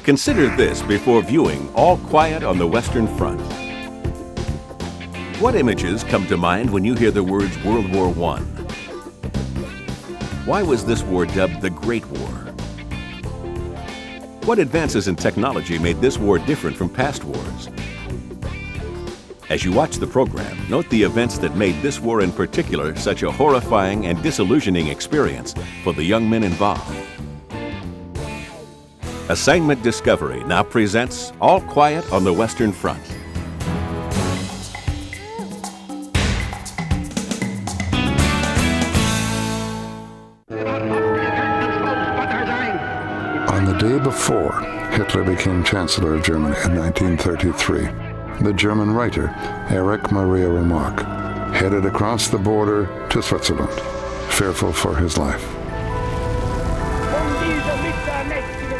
Consider this before viewing All Quiet on the Western Front. What images come to mind when you hear the words World War I? Why was this war dubbed the Great War? What advances in technology made this war different from past wars? As you watch the program, note the events that made this war in particular such a horrifying and disillusioning experience for the young men involved. Assignment Discovery now presents All Quiet on the Western Front. On the day before Hitler became Chancellor of Germany in 1933, the German writer Erich Maria Remarque headed across the border to Switzerland, fearful for his life.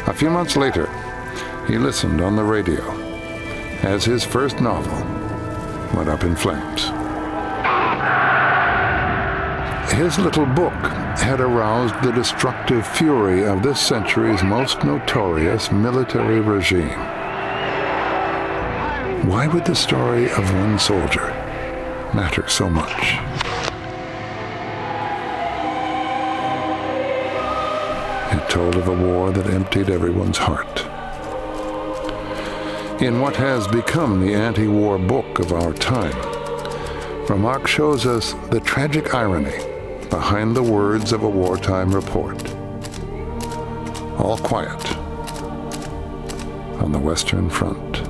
A few months later, he listened on the radio as his first novel went up in flames. His little book had aroused the destructive fury of this century's most notorious military regime. Why would the story of one soldier matter so much? It told of a war that emptied everyone's heart. In what has become the anti-war book of our time, Remarque shows us the tragic irony behind the words of a wartime report. All quiet on the Western Front.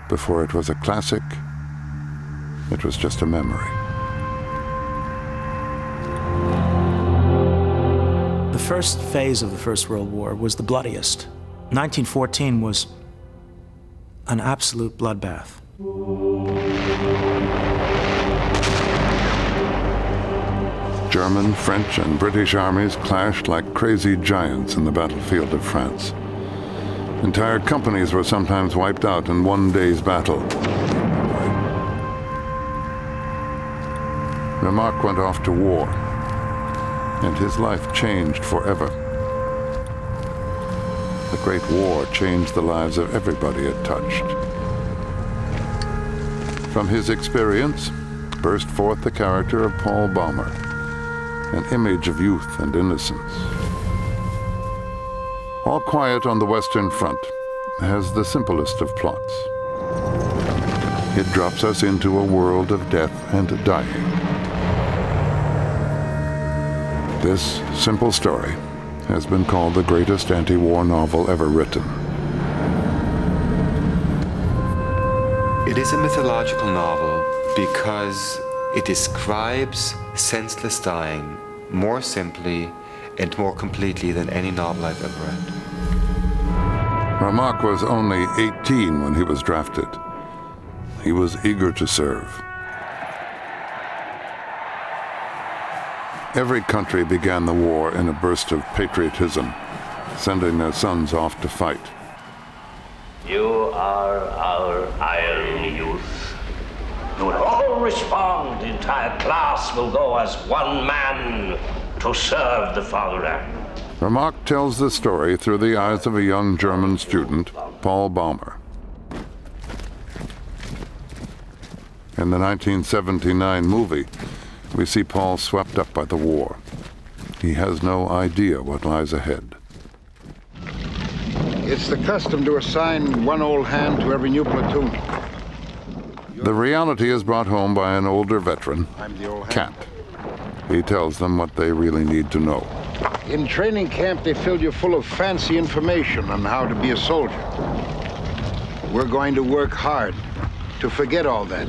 Before it was a classic, it was just a memory. The first phase of the First World War was the bloodiest. 1914 was an absolute bloodbath. German, French, and British armies clashed like crazy giants in the battlefield of France. Entire companies were sometimes wiped out in one day's battle. Remarque went off to war, and his life changed forever. The Great War changed the lives of everybody it touched. From his experience burst forth the character of Paul Baumer, an image of youth and innocence. All Quiet on the Western Front has the simplest of plots. It drops us into a world of death and dying. This simple story has been called the greatest anti-war novel ever written. It is a mythological novel because it describes senseless dying more simply and more completely than any novel I've ever read. Remarque was only 18 when he was drafted. He was eager to serve. Every country began the war in a burst of patriotism, sending their sons off to fight. You are our iron youth. You will all respond. The entire class will go as one man to serve the fatherland. Remarque tells the story through the eyes of a young German student, Paul Baumer. In the 1979 movie, we see Paul swept up by the war. He has no idea what lies ahead. It's the custom to assign one old hand to every new platoon. The reality is brought home by an older veteran, Cat. He tells them what they really need to know. In training camp, they fill you full of fancy information on how to be a soldier. We're going to work hard to forget all that.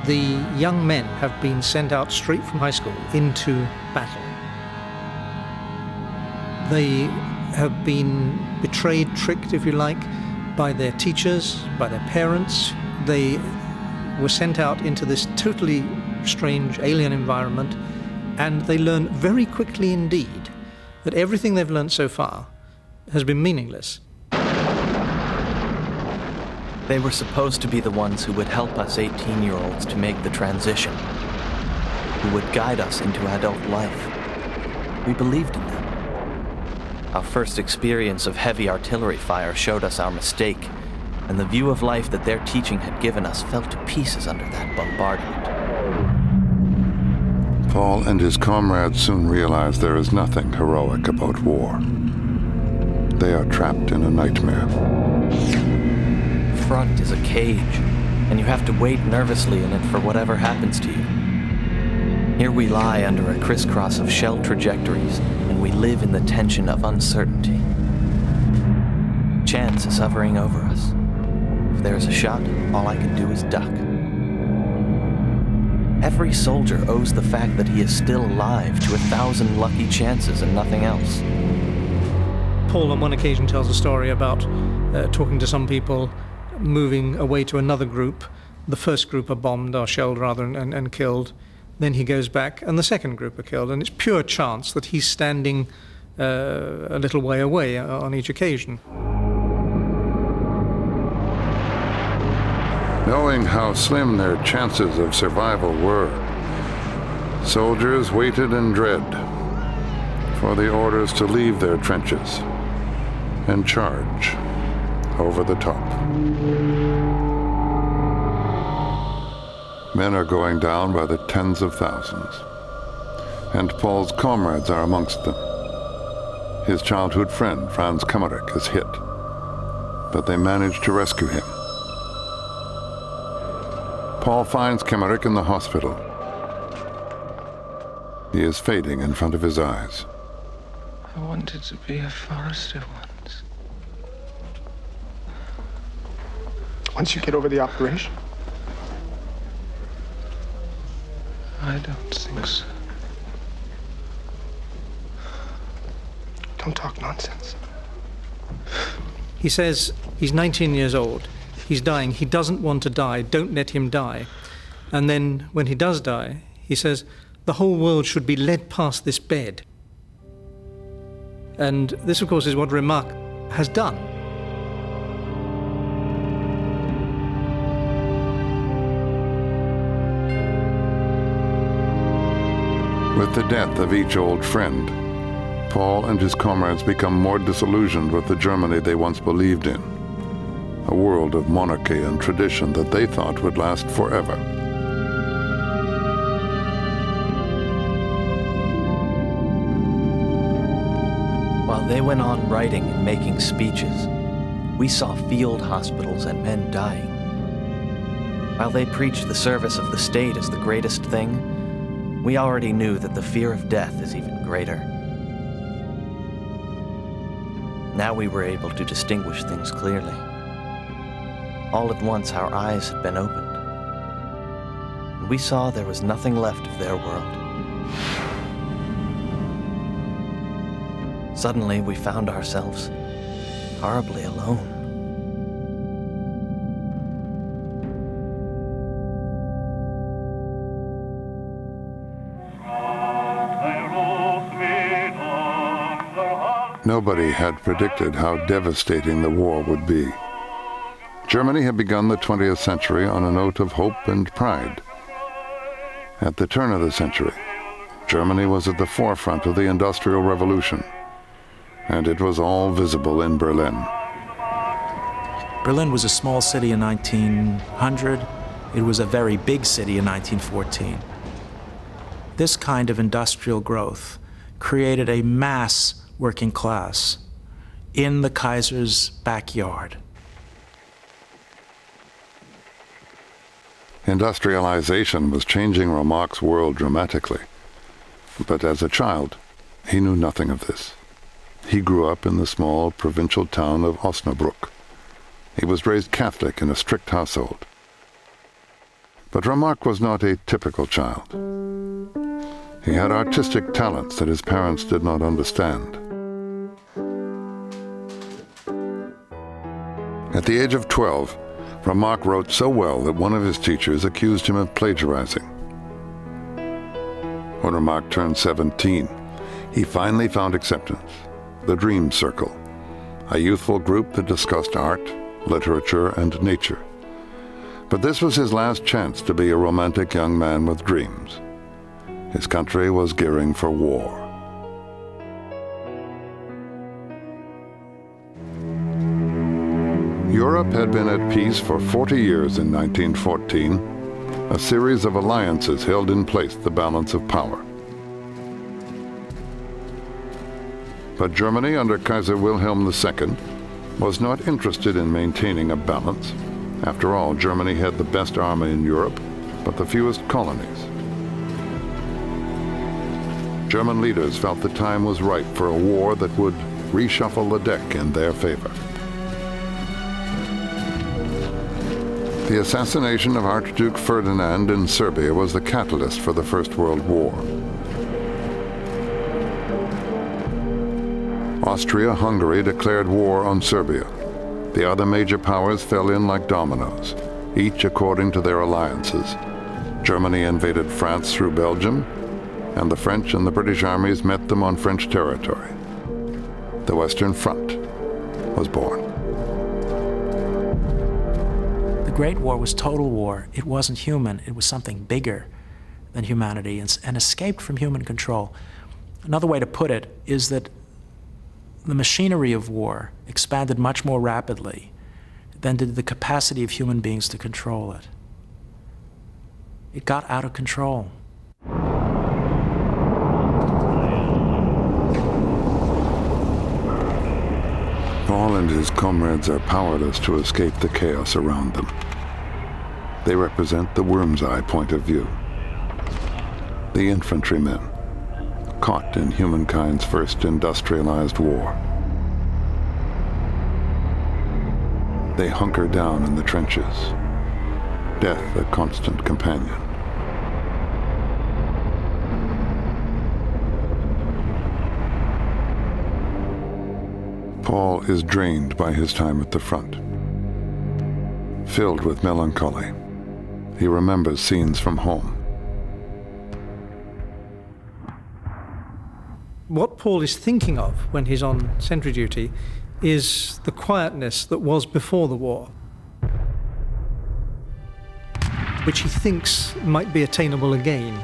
The young men have been sent out straight from high school into battle. They have been betrayed, tricked, if you like, by their teachers, by their parents. They were sent out into this totally strange, alien environment, and they learn very quickly indeed that everything they've learned so far has been meaningless. They were supposed to be the ones who would help us 18-year-olds to make the transition, who would guide us into adult life. We believed in them. Our first experience of heavy artillery fire showed us our mistake, and the view of life that their teaching had given us fell to pieces under that bombardment. Paul and his comrades soon realize there is nothing heroic about war. They are trapped in a nightmare. Front is a cage, and you have to wait nervously in it for whatever happens to you. Here we lie under a crisscross of shell trajectories, and we live in the tension of uncertainty. Chance is hovering over us. If there is a shot, all I can do is duck. Every soldier owes the fact that he is still alive to 1,000 lucky chances and nothing else. Paul on one occasion tells a story about talking to some people, moving away to another group. The first group are bombed, or shelled rather, and killed. Then he goes back, and the second group are killed. And it's pure chance that he's standing a little way away on each occasion. Knowing how slim their chances of survival were, soldiers waited in dread for the orders to leave their trenches and charge over the top. Men are going down by the tens of thousands, and Paul's comrades are amongst them. His childhood friend, Franz Kemmerich, is hit, but they manage to rescue him. Paul finds Kemmerich in the hospital. He is fading in front of his eyes. I wanted to be a forester once. Once you get over the operation? I don't think so. Don't talk nonsense. He says he's 19 years old. He's dying. He doesn't want to die. Don't let him die. And then when he does die, he says, the whole world should be led past this bed. And this, of course, is what Remarque has done. With the death of each old friend, Paul and his comrades become more disillusioned with the Germany they once believed in, a world of monarchy and tradition that they thought would last forever. While they went on writing and making speeches, we saw field hospitals and men dying. While they preached the service of the state as the greatest thing, we already knew that the fear of death is even greater. Now we were able to distinguish things clearly. All at once, our eyes had been opened, and we saw there was nothing left of their world. Suddenly, we found ourselves horribly alone. Nobody had predicted how devastating the war would be. Germany had begun the 20th century on a note of hope and pride. At the turn of the century, Germany was at the forefront of the Industrial Revolution, and it was all visible in Berlin. Berlin was a small city in 1900. It was a very big city in 1914. This kind of industrial growth created a mass working class in the Kaiser's backyard. Industrialization was changing Remarque's world dramatically. But as a child, he knew nothing of this. He grew up in the small provincial town of Osnabrück. He was raised Catholic in a strict household. But Remarque was not a typical child. He had artistic talents that his parents did not understand. At the age of 12, Remarque wrote so well that one of his teachers accused him of plagiarizing. When Remarque turned 17, he finally found acceptance, the Dream Circle, a youthful group that discussed art, literature, and nature. But this was his last chance to be a romantic young man with dreams. His country was gearing for war. Europe had been at peace for 40 years in 1914. A series of alliances held in place the balance of power. But Germany under Kaiser Wilhelm II was not interested in maintaining a balance. After all, Germany had the best army in Europe, but the fewest colonies. German leaders felt the time was ripe for a war that would reshuffle the deck in their favor. The assassination of Archduke Ferdinand in Serbia was the catalyst for the First World War. Austria-Hungary declared war on Serbia. The other major powers fell in like dominoes, each according to their alliances. Germany invaded France through Belgium, and the French and the British armies met them on French territory. The Western Front was born. The Great War was total war. It wasn't human. It was something bigger than humanity and escaped from human control. Another way to put it is that the machinery of war expanded much more rapidly than did the capacity of human beings to control it. It got out of control. Paul and his comrades are powerless to escape the chaos around them. They represent the worm's eye point of view. The infantrymen, caught in humankind's first industrialized war. They hunker down in the trenches, death a constant companion. Paul is drained by his time at the front. Filled with melancholy, he remembers scenes from home. What Paul is thinking of when he's on sentry duty is the quietness that was before the war, which he thinks might be attainable again.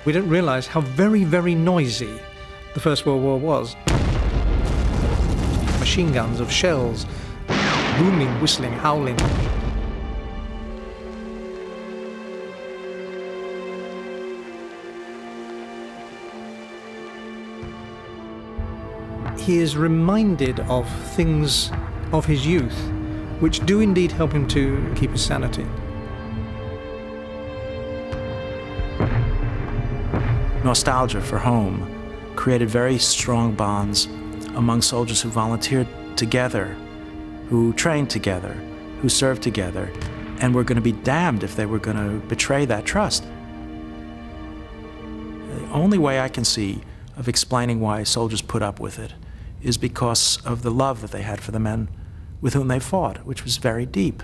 We don't realize how very, very noisy the First World War was. Machine guns of shells, booming, whistling, howling. He is reminded of things of his youth, which do indeed help him to keep his sanity. Nostalgia for home created very strong bonds among soldiers who volunteered together, who trained together, who served together, and were going to be damned if they were going to betray that trust. The only way I can see of explaining why soldiers put up with it is because of the love that they had for the men with whom they fought, which was very deep.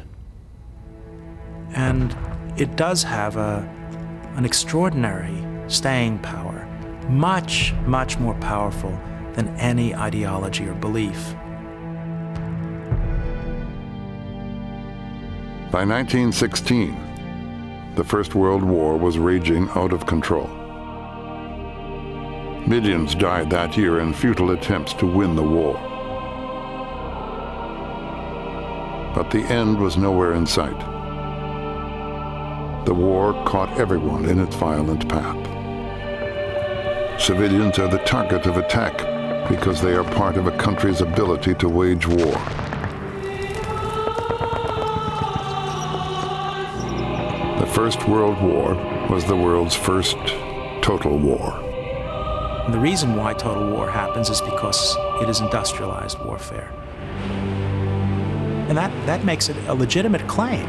And it does have an extraordinary staying power, much, much more powerful than any ideology or belief. By 1916, the First World War was raging out of control. Millions died that year in futile attempts to win the war. But the end was nowhere in sight. The war caught everyone in its violent path. Civilians are the target of attack because they are part of a country's ability to wage war. The First World War was the world's first total war. And the reason why total war happens is because it is industrialized warfare. And that makes it a legitimate claim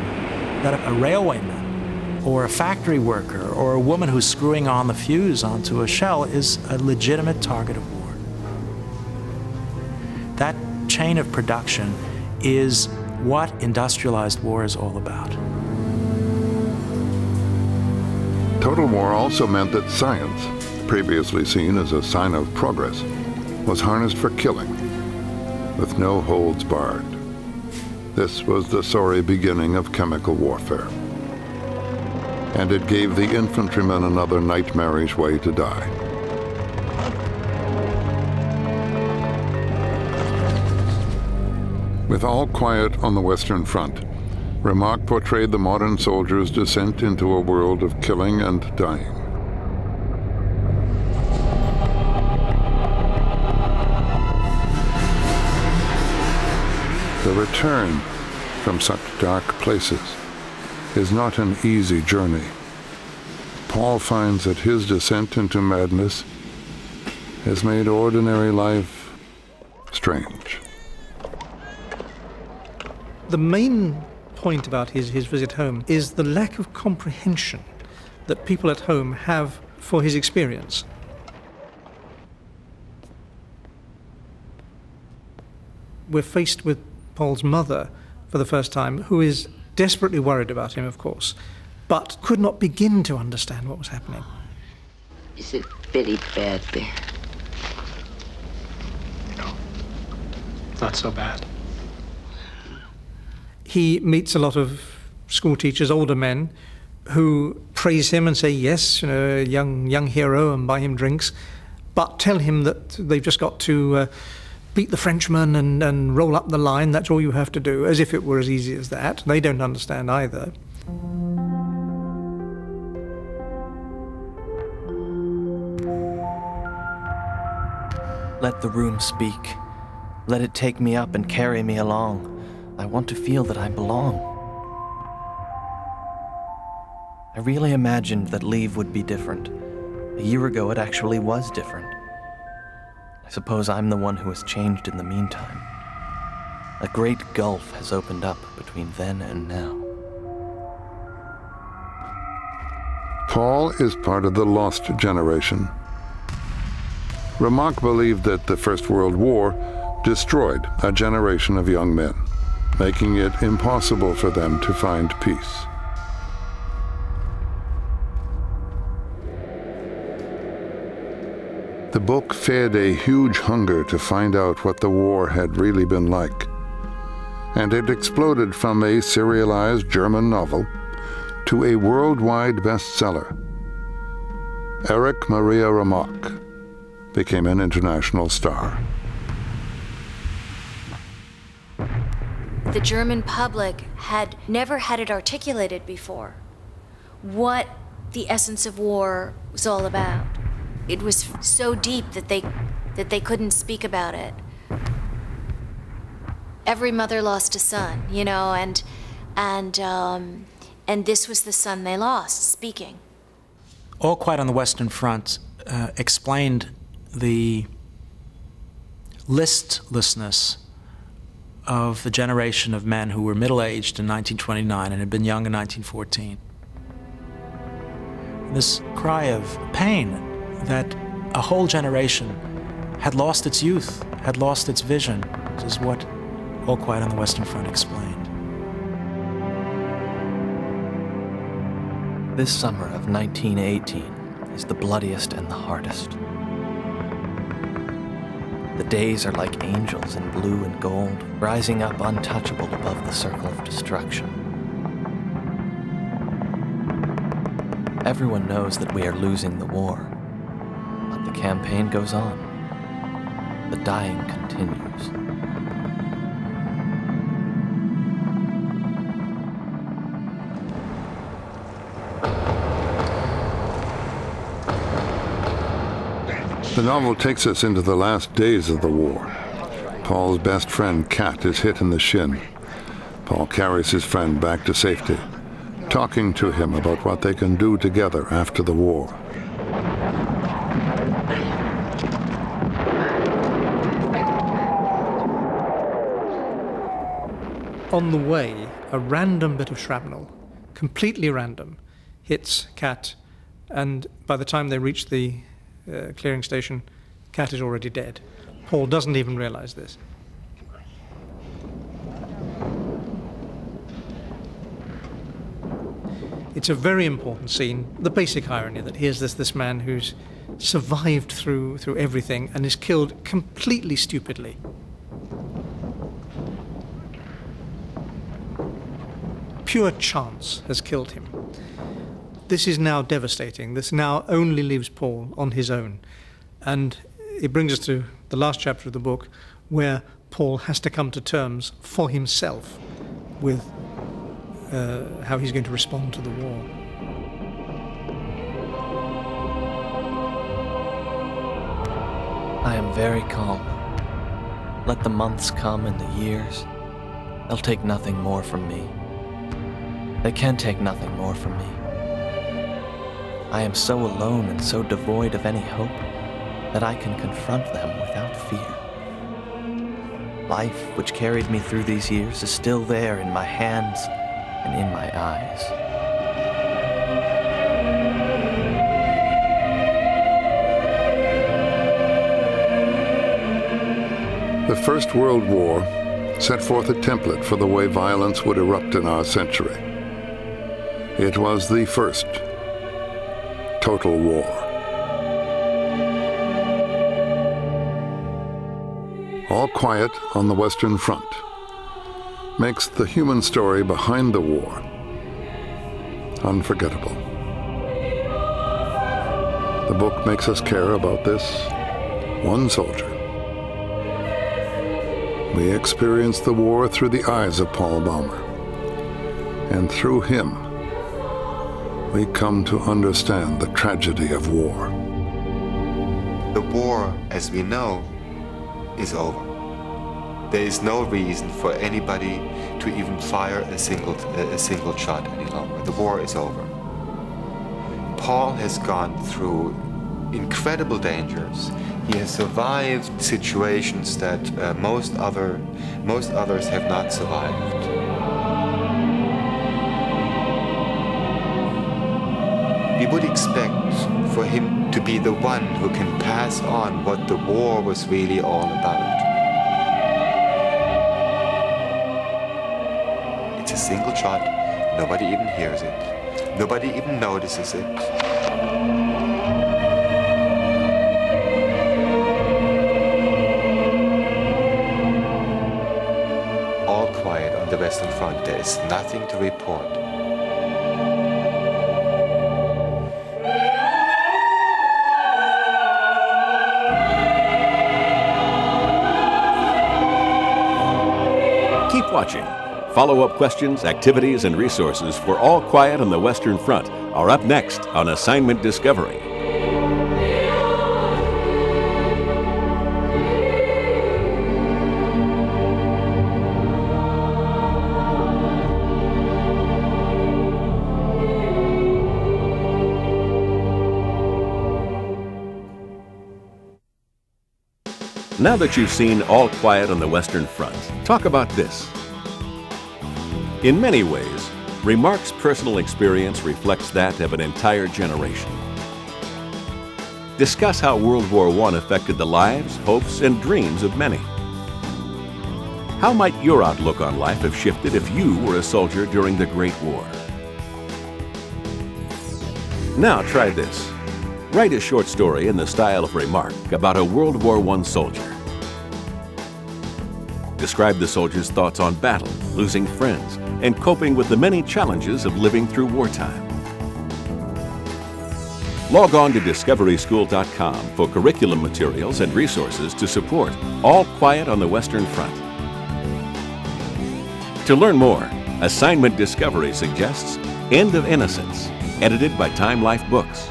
that a railwayman or a factory worker or a woman who's screwing on the fuse onto a shell is a legitimate target of war. That chain of production is what industrialized war is all about. Total war also meant that science, previously seen as a sign of progress, was harnessed for killing, with no holds barred. This was the sorry beginning of chemical warfare. And it gave the infantrymen another nightmarish way to die. With all quiet on the Western Front, Remarque portrayed the modern soldier's descent into a world of killing and dying. The return from such dark places is not an easy journey. Paul finds that his descent into madness has made ordinary life strange. The main point about his visit home is the lack of comprehension that people at home have for his experience. We're faced with Paul's mother for the first time, who is desperately worried about him, of course, but could not begin to understand what was happening. Is it very bad there? No, not so bad. He meets a lot of school teachers, older men, who praise him and say, yes, you know, young hero, and buy him drinks, but tell him that they've just got to beat the Frenchman and roll up the line, that's all you have to do, as if it were as easy as that. They don't understand either. Let the room speak. Let it take me up and carry me along. I want to feel that I belong. I really imagined that leave would be different. A year ago, it actually was different. I suppose I'm the one who has changed in the meantime. A great gulf has opened up between then and now. Paul is part of the lost generation. Remarque believed that the First World War destroyed a generation of young men, making it impossible for them to find peace. The book fed a huge hunger to find out what the war had really been like, and it exploded from a serialized German novel to a worldwide bestseller. Erich Maria Remarque became an international star. The German public had never had it articulated before, what the essence of war was all about. It was so deep that they couldn't speak about it. Every mother lost a son, you know, and this was the son they lost, speaking. All Quiet on the Western Front explained the listlessness of the generation of men who were middle-aged in 1929 and had been young in 1914. This cry of pain that a whole generation had lost its youth, had lost its vision, is what All Quiet on the Western Front explained. This summer of 1918 is the bloodiest and the hardest. The days are like angels in blue and gold, rising up untouchable above the circle of destruction. Everyone knows that we are losing the war, but the campaign goes on. The dying continues. The novel takes us into the last days of the war. Paul's best friend, Kat, is hit in the shin. Paul carries his friend back to safety, talking to him about what they can do together after the war. On the way, a random bit of shrapnel, completely random, hits Kat, and by the time they reach the clearing station, Kat is already dead. Paul doesn't even realize this. It's a very important scene. The basic irony that here's this man who's survived through everything and is killed completely stupidly. Pure chance has killed him. This is now devastating. This now only leaves Paul on his own. And it brings us to the last chapter of the book, where Paul has to come to terms for himself with how he's going to respond to the war. I am very calm. Let the months come and the years. They'll take nothing more from me. They can take nothing more from me. I am so alone and so devoid of any hope that I can confront them without fear. Life, which carried me through these years, is still there in my hands and in my eyes. The First World War set forth a template for the way violence would erupt in our century. It was the first total war. All Quiet on the Western Front makes the human story behind the war unforgettable. The book makes us care about this one soldier. We experience the war through the eyes of Paul Baumer, and through him, we come to understand the tragedy of war. The war, as we know, is over. There is no reason for anybody to even fire a single shot any longer. The war is over. Paul has gone through incredible dangers. He has survived situations that most others have not survived. We would expect for him to be the one who can pass on what the war was really all about. It's a single shot, nobody even hears it, nobody even notices it. All quiet on the Western Front, there is nothing to report. Keep watching. Follow-up questions, activities, and resources for All Quiet on the Western Front are up next on Assignment Discovery. Now that you've seen All Quiet on the Western Front, talk about this. In many ways, Remarque's personal experience reflects that of an entire generation. Discuss how World War I affected the lives, hopes, and dreams of many. How might your outlook on life have shifted if you were a soldier during the Great War? Now try this. Write a short story in the style of Remarque about a World War I soldier. Describe the soldier's thoughts on battle, losing friends, and coping with the many challenges of living through wartime. Log on to discoveryschool.com for curriculum materials and resources to support All Quiet on the Western Front. To learn more, Assignment Discovery suggests End of Innocence, edited by Time Life Books.